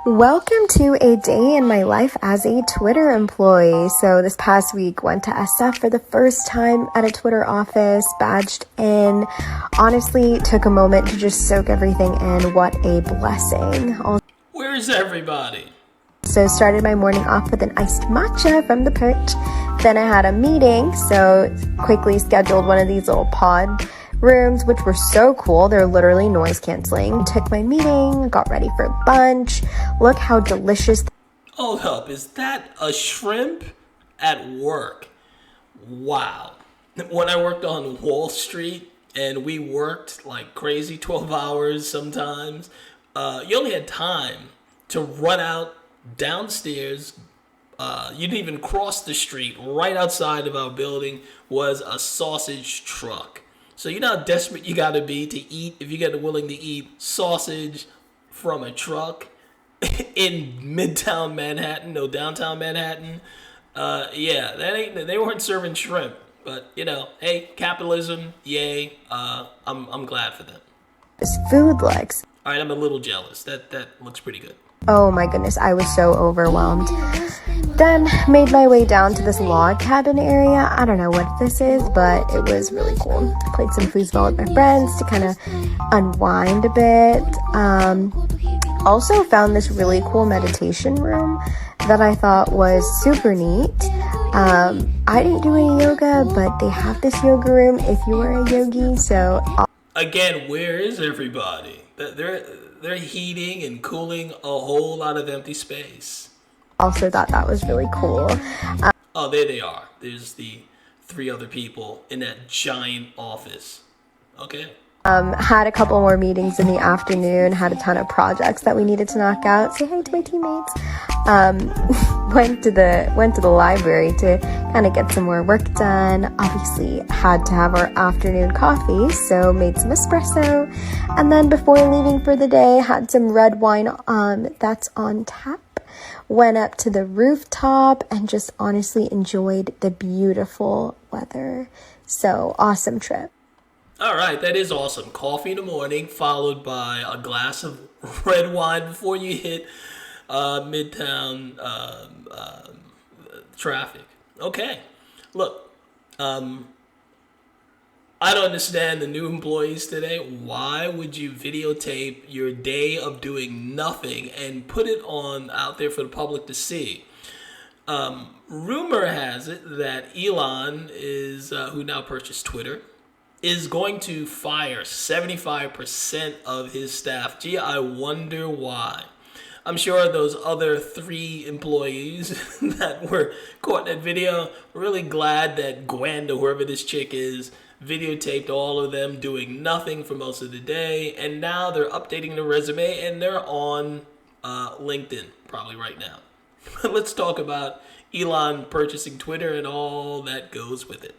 Welcome to a day in my life as a Twitter employee. So this past week went to SF for the first time at a Twitter office, badged in. Honestly, took a moment to just soak everything in. What a blessing. Where's everybody? So started my morning off with an iced matcha from the perch. Then I had a meeting, so quickly scheduled one of these little pod rooms, which were so cool. They're literally noise canceling. Took my meeting, got ready for lunch. Look how delicious. Hold up, is that a shrimp at work? Wow. When I worked on Wall Street and we worked like crazy 12 hours sometimes, you only had time to run out downstairs. You didn't even cross the street. Right outside of our building was a sausage truck. So you know how desperate you gotta be to eat if you get willing to eat sausage from a truck in Midtown Manhattan, no downtown Manhattan. Yeah, they weren't serving shrimp, but you know, hey, capitalism, yay. I'm glad for them. Food legs. All right, I'm a little jealous. That looks pretty good. Oh my goodness, I was so overwhelmed. Then made my way down to this log cabin area. I don't know what this is, but it was really cool. Played some foosball with my friends to kind of unwind a bit. Also found this really cool meditation room that I thought was super neat. I didn't do any yoga, but they have this yoga room if you are a yogi. So again, where is everybody? They're heating and cooling a whole lot of empty space. Also thought that was really cool. Oh, there they are. There's the three other people in that giant office. Okay. Had a couple more meetings in the afternoon, had a ton of projects that we needed to knock out. Say hi to my teammates. Went to the library to kind of get some more work done. Obviously had to have our afternoon coffee, so made some espresso. And then before leaving for the day, had some red wine that's on tap. Went up to the rooftop and just honestly enjoyed the beautiful weather. So awesome trip. All right, that is awesome. Coffee in the morning, followed by a glass of red wine before you hit Midtown traffic. Okay, look, I don't understand the new employees today. Why would you videotape your day of doing nothing and put it on out there for the public to see? Rumor has it that Elon is, who now purchased Twitter, is going to fire 75% of his staff. Gee, I wonder why. I'm sure those other 3 employees that were caught in that video were really glad that Gwanda, whoever this chick is, videotaped all of them doing nothing for most of the day, and now they're updating their resume and they're on LinkedIn probably right now. Let's talk about Elon purchasing Twitter and all that goes with it.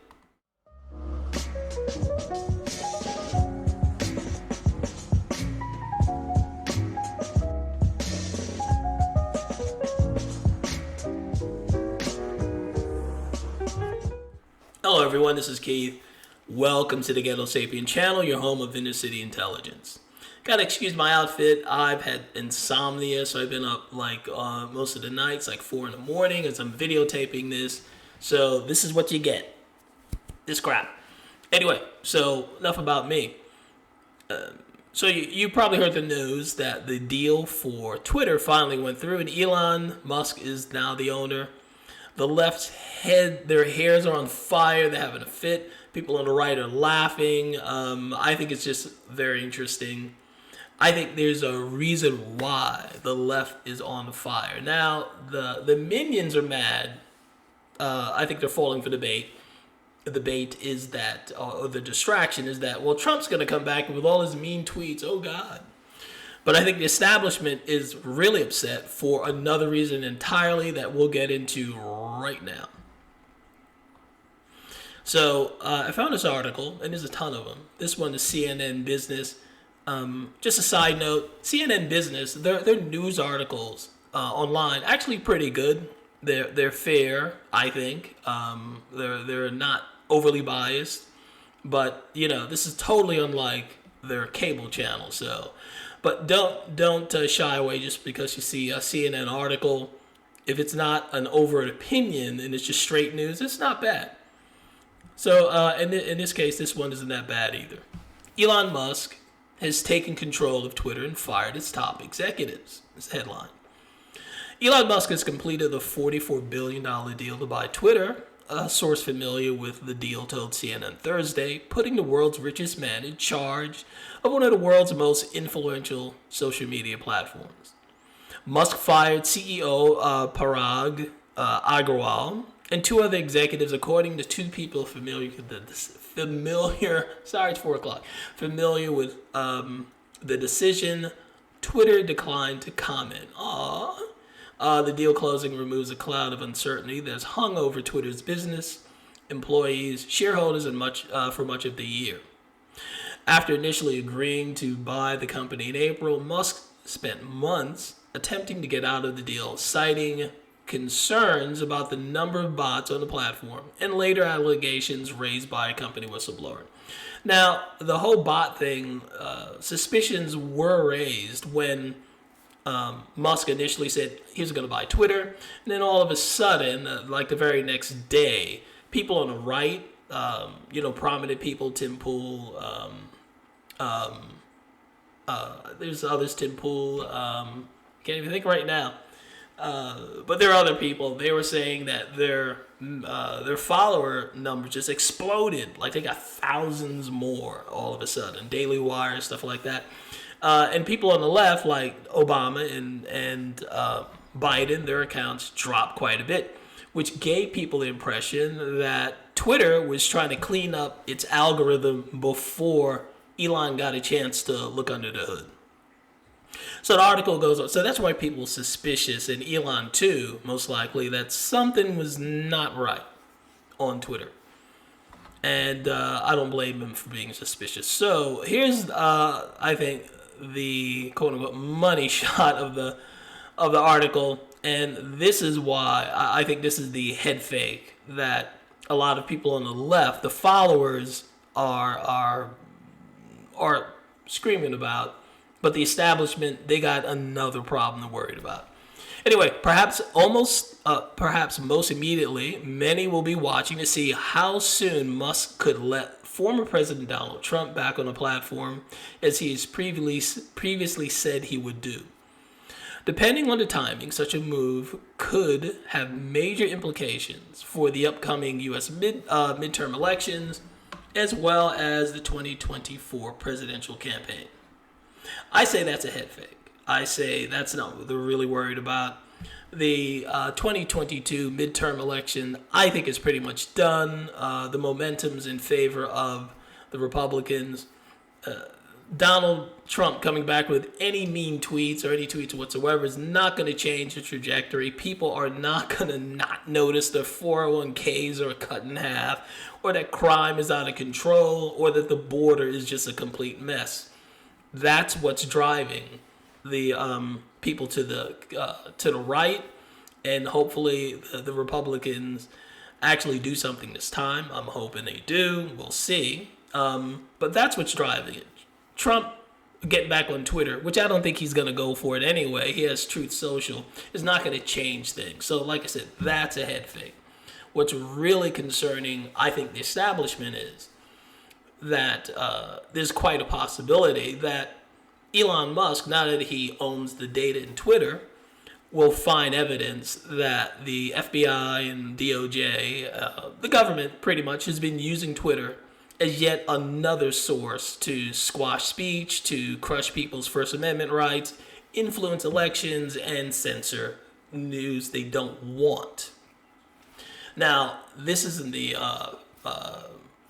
Hello everyone, this is Keith. Welcome to the Ghetto Sapien channel, your home of inner city intelligence. Gotta excuse my outfit. I've had insomnia, so I've been up like most of the nights, like 4 in the morning as I'm videotaping this. So this is what you get. This crap. Anyway, so enough about me. So you probably heard the news that the deal for Twitter finally went through and Elon Musk is now the owner. The left's their hairs are on fire. They're having a fit. People on the right are laughing. I think it's just very interesting. I think there's a reason why the left is on fire. Now, the minions are mad. I think they're falling for the bait. The bait is that, or the distraction is that, well, Trump's going to come back with all his mean tweets. Oh, God. But I think the establishment is really upset for another reason entirely that we'll get into right now. So I found this article, and there's a ton of them. This one is CNN Business. Just a side note, CNN Business, their news articles online actually pretty good. They're fair, I think. They're not overly biased, but you know, this is totally unlike their cable channel. So But don't shy away just because you see a CNN article. If it's not an overt opinion and it's just straight news, it's not bad. So in this case, this one isn't that bad either. Elon Musk has taken control of Twitter and fired its top executives. This is the headline. Elon Musk has completed the $44 billion deal to buy Twitter. A source familiar with the deal told CNN Thursday, putting the world's richest man in charge of one of the world's most influential social media platforms. Musk fired CEO Parag Agrawal and two other executives, according to two people familiar with the decision. Twitter declined to comment. The deal closing removes a cloud of uncertainty that has hung over Twitter's business, employees, shareholders, and for much of the year. After initially agreeing to buy the company in April, Musk spent months attempting to get out of the deal, citing concerns about the number of bots on the platform and later allegations raised by a company whistleblower. Now, the whole bot thing, suspicions were raised when Musk initially said he was going to buy Twitter, and then all of a sudden, like the very next day, people on the right, prominent people, Tim Pool, there's others, Tim Pool, can't even think right now, but there are other people. They were saying that their follower numbers just exploded, like they got thousands more all of a sudden. Daily Wire, stuff like that. And people on the left, like Obama and Biden, their accounts dropped quite a bit, which gave people the impression that Twitter was trying to clean up its algorithm before Elon got a chance to look under the hood. So the article goes on. So that's why people were suspicious, and Elon too, most likely, that something was not right on Twitter. And I don't blame him for being suspicious. So here's, I think, the quote-unquote money shot of the article, and this is why I think this is the head fake that a lot of people on the left, the followers, are screaming about, but the establishment, they got another problem they're worried about. Anyway, perhaps most immediately, many will be watching to see how soon Musk could let former President Donald Trump back on the platform, as he has previously said he would do. Depending on the timing, such a move could have major implications for the upcoming U.S. midterm elections, as well as the 2024 presidential campaign. I say that's a head fake. I say that's not what they're really worried about. The 2022 midterm election, I think, is pretty much done. The momentum's in favor of the Republicans. Donald Trump coming back with any mean tweets or any tweets whatsoever is not going to change the trajectory. People are not going to not notice their 401ks are cut in half, or that crime is out of control, or that the border is just a complete mess. That's what's driving the people to the right, and hopefully the Republicans actually do something this time. I'm hoping they do. We'll see. But that's what's driving it. Trump getting back on Twitter, which I don't think he's going to go for it anyway. He has Truth Social. Is not going to change things. So like I said, that's a head fake. What's really concerning, I think, the establishment is that there's quite a possibility that Elon Musk, now that he owns the data in Twitter, will find evidence that the FBI and DOJ, the government pretty much, has been using Twitter as yet another source to squash speech, to crush people's First Amendment rights, influence elections, and censor news they don't want. Now, this isn't the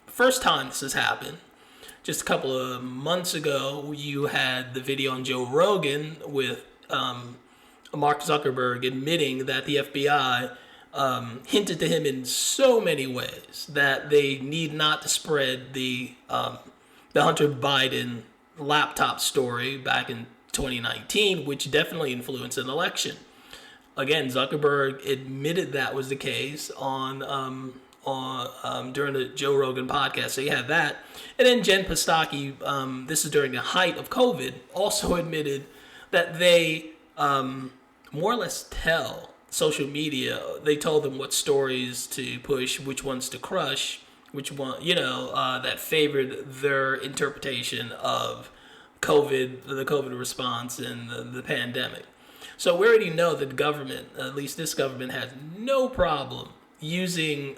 first time this has happened. Just a couple of months ago, you had the video on Joe Rogan with Mark Zuckerberg admitting that the FBI hinted to him in so many ways that they need not to spread the Hunter Biden laptop story back in 2019, which definitely influenced an election. Again, Zuckerberg admitted that was the case on during the Joe Rogan podcast. So you have that. And then Jen Psaki, this is during the height of COVID, also admitted that they more or less tell social media, they told them what stories to push, which ones to crush, which one, that favored their interpretation of COVID, the COVID response and the pandemic. So we already know that the government, at least this government, has no problem using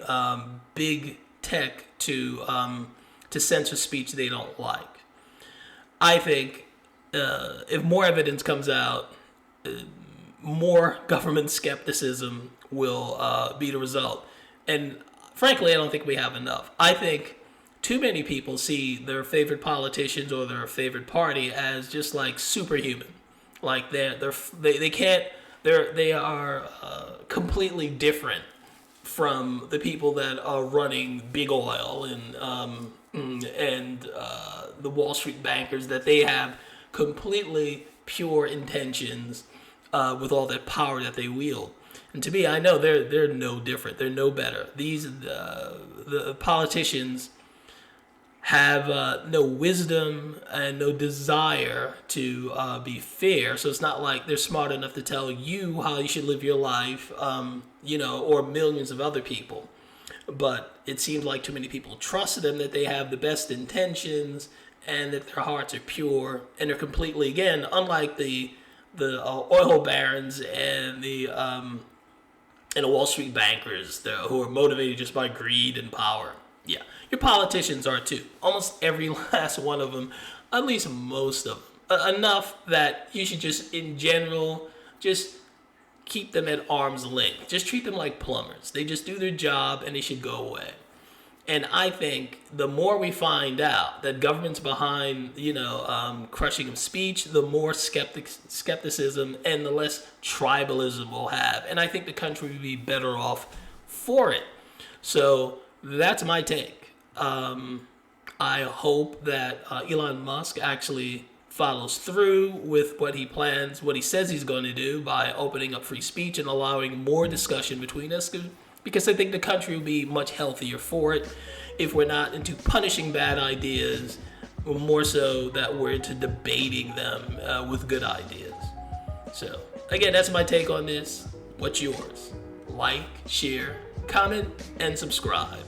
big tech to censor speech they don't like. I think if more evidence comes out, more government skepticism will be the result. And frankly, I don't think we have enough. I think too many people see their favorite politicians or their favorite party as just like superhuman. Like they are completely different from the people that are running big oil and the Wall Street bankers, that they have completely pure intentions with all that power that they wield. And to me, I know they're no different. They're no better. The politicians have no wisdom and no desire to be fair. So it's not like they're smart enough to tell you how you should live your life, or millions of other people. But it seems like too many people trust them, that they have the best intentions and that their hearts are pure. And they're completely, again, unlike the oil barons and the Wall Street bankers who are motivated just by greed and power. Yeah, your politicians are too. Almost every last one of them, at least most of them. Enough that you should just, in general, just keep them at arm's length. Just treat them like plumbers. They just do their job and they should go away. And I think the more we find out that government's behind, crushing of speech, the more skepticism and the less tribalism we'll have. And I think the country would be better off for it. So that's my take. I hope that Elon Musk actually follows through with what he plans, what he says he's going to do by opening up free speech and allowing more discussion between us. Because I think the country will be much healthier for it if we're not into punishing bad ideas, more so that we're into debating them with good ideas. So, again, that's my take on this. What's yours? Like, share, comment, and subscribe.